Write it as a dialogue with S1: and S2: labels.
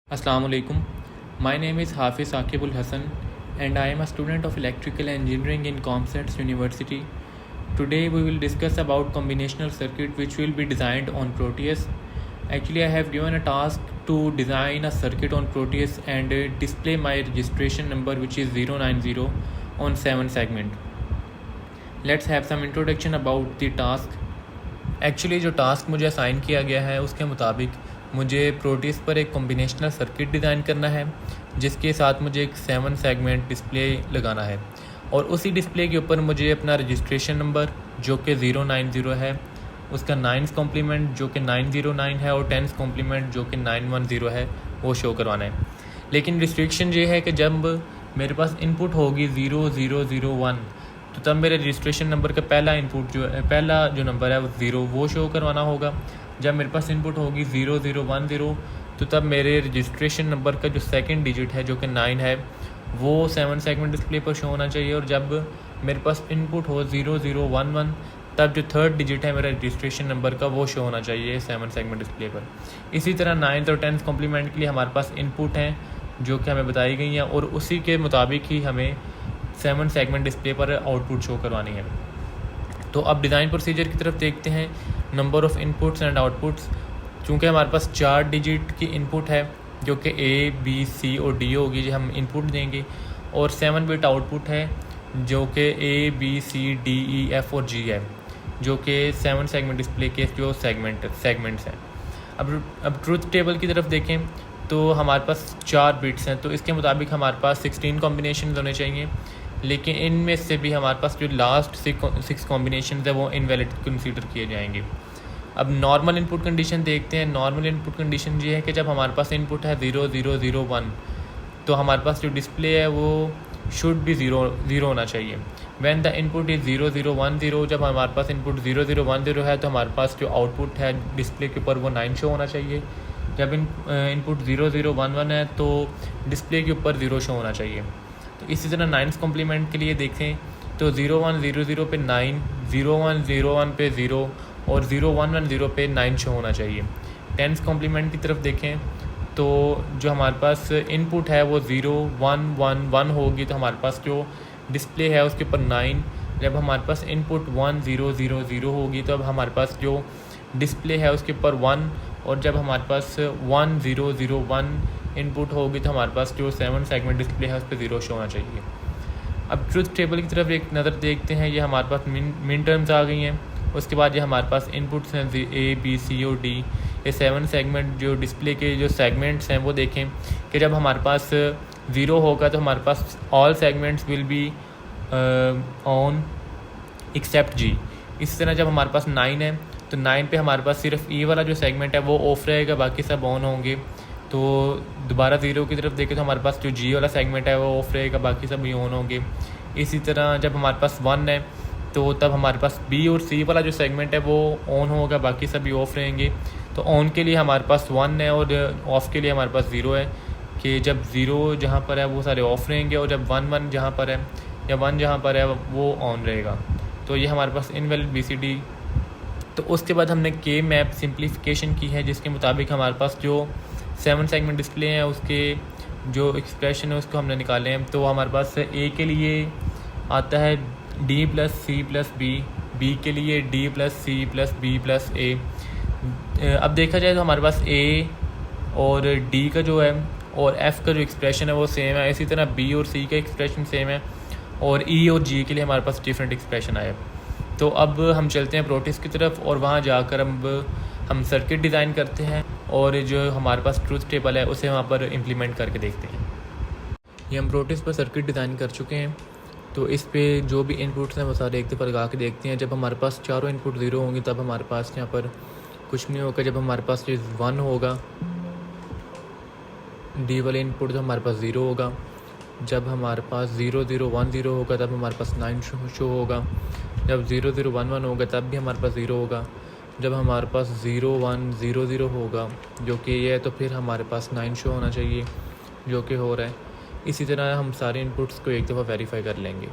S1: Assalamu alaikum. My name is Hafiz Akibul Hassan and I am a student of Electrical Engineering in ComSets University. Today we will discuss about combinational circuit which will be designed on Proteus. Actually I have given a task to design a circuit on Proteus and display my registration number which is 090 on 7 segment. Let's have some introduction about the task. Actually जो task मुझे assign किया गया है उसके मुताबिक मुझे प्रोटीस पर एक कॉम्बिनेशनल सर्किट डिज़ाइन करना है जिसके साथ मुझे एक 7 सेगमेंट डिस्प्ले लगाना है और उसी डिस्प्ले के ऊपर मुझे अपना रजिस्ट्रेशन नंबर जो कि 090 है, उसका 9th कॉम्प्लीमेंट जो कि 909 है और 10th कॉम्प्लीमेंट जो कि 910 है वो शो करवाना है। लेकिन रिस्ट्रिक्शन ये है कि जब मेरे पास इनपुट होगी 0001 तो तब मेरे रजिस्ट्रेशन नंबर का पहला जो नंबर है वो 0 वो शो करवाना होगा। जब मेरे पास इनपुट होगी 0010 तो तब मेरे रजिस्ट्रेशन नंबर का जो सेकंड डिजिट है जो कि 9 है वो 7 सेगमेंट डिस्प्ले पर शो होना चाहिए। और जब मेरे पास इनपुट हो 0011 तब जो थर्ड डिजिट है मेरा रजिस्ट्रेशन नंबर का वो शो होना चाहिए 7 सेगमेंट डिस्प्ले पर। इसी तरह 9th और 10th कॉम्प्लीमेंट के लिए हमारे पास इनपुट हैं जो कि हमें बताई गई हैं और उसी के मुताबिक ही हमें 7 सेगमेंट डिस्प्ले पर आउटपुट शो करवानी है। तो अब डिज़ाइन प्रोसीजर की तरफ देखते हैं। Number of inputs and outputs, चूँकि हमारे पास 4 डिजिट की इनपुट है जो कि A, B, C और D होगी जो हम इनपुट देंगे और 7 बिट आउटपुट है जो कि A, B, C, D, E, F और G है जो कि 7 सेगमेंट डिस्प्ले के जो सेगमेंट्स हैं। अब ट्रूथ टेबल की तरफ देखें तो हमारे पास 4 बिट्स हैं तो इसके मुताबिक हमारे पास 16 कॉम्बिनेशन होने चाहिए, लेकिन इनमें से भी हमारे पास जो लास्ट 6 कॉम्बिनेशन है वो इनवैलिड कंसीडर किए जाएंगे। अब नॉर्मल इनपुट कंडीशन देखते हैं। नॉर्मल इनपुट कंडीशन ये है कि जब हमारे पास इनपुट है 0001 तो हमारे पास जो डिस्प्ले है वो शुड भी ज़ीरो होना चाहिए। व्हेन द इनपुट इज़ 0010, जब हमारे पास इनपुट 0010 है तो हमारे पास जो आउटपुट है डिस्प्ले के ऊपर वो 9 शो होना चाहिए। जब इनपुट 0011 है तो डिस्प्ले के ऊपर 0 शो होना चाहिए। तो इसी तरह 9th कॉम्प्लीमेंट के लिए देखें तो 0100 पे 9, 0101 पे 0 और 0110 पे 9 शो होना चाहिए। 10th कॉम्प्लीमेंट की तरफ देखें तो जो हमारे पास इनपुट है वो 0111 होगी तो हमारे पास जो डिस्प्ले है उसके ऊपर 9। जब हमारे पास इनपुट 1000 होगी तो अब हमारे पास जो डिस्प्ले है उसके ऊपर 1 और जब हमारे पास 1001 इनपुट होगी तो हमारे पास जो 7 सेगमेंट डिस्प्ले है उस पर 0 शो होना चाहिए। अब ट्रुथ टेबल की तरफ एक नज़र देखते हैं। ये हमारे पास मिन टर्म्स आ गई हैं। उसके बाद ये हमारे पास इनपुट्स हैं A, B, C और D। ये 7 सेगमेंट जो डिस्प्ले के जो सेगमेंट्स हैं वो देखें कि जब हमारे पास 0 होगा तो हमारे पास all segments will be on except G। इसी तरह जब हमारे पास 9 है तो 9 पे हमारे पास सिर्फ E वाला जो सेगमेंट है वो ऑफ रहेगा, बाकी सब ऑन होंगे। तो दोबारा 0 की तरफ देखें तो हमारे पास जो G वाला सेगमेंट है वो ऑफ रहेगा, बाकी सब भी ऑन होंगे। इसी तरह जब हमारे पास 1 है तो तब हमारे पास B और C वाला जो सेगमेंट है वो ऑन होगा, बाकी सब भी ऑफ रहेंगे। तो ऑन के लिए हमारे पास 1 है और ऑफ़ के लिए हमारे पास 0 है कि जब 0 जहाँ पर है वो सारे ऑफ रहेंगे और जब 1 जहाँ पर है या 1 जहाँ पर है वो ऑन रहेगा। तो ये हमारे पास इनवैलिड BCD। तो उसके बाद हमने के मैप सिंप्लीफिकेशन की है जिसके मुताबिक हमारे पास जो 7 सेगमेंट डिस्प्ले हैं उसके जो एक्सप्रेशन है उसको हमने निकाले हैं। तो हमारे पास A के लिए आता है D + C + B, B के लिए D + C + B + A। अब देखा जाए तो हमारे पास A और D का जो है और F का जो एक्सप्रेशन है वो सेम है। इसी तरह B और C का एक्सप्रेशन सेम है और E और G के लिए हमारे पास डिफरेंट एक्सप्रेशन आया। तो अब हम चलते हैं प्रोटीस की तरफ और वहाँ जाकर हम सर्किट डिज़ाइन करते हैं और जो हमारे पास ट्रूथ टेबल है उसे वहाँ पर इम्प्लीमेंट करके देखते हैं। ये हम प्रोटीस पर सर्किट डिज़ाइन कर चुके हैं। तो इस पे जो भी इनपुट्स हैं वो सारे एक दफ़ा लगा के देखते हैं। जब हमारे पास चारों इनपुट 0 होंगी तब हमारे पास यहाँ पर कुछ नहीं होगा। जब हमारे पास ये 1 होगा D वाले इनपुट तो हमारे पास 0 होगा। जब हमारे पास 0010 होगा तब हमारे पास 9 शो होगा। जब 0011 होगा तब भी हमारे पास 0 होगा। जब हमारे पास 0100 होगा जो कि ये है तो फिर हमारे पास 9 शो होना चाहिए जो कि हो रहा है। इसी तरह हम सारे इनपुट्स को एक दफ़ा वेरीफाई कर लेंगे।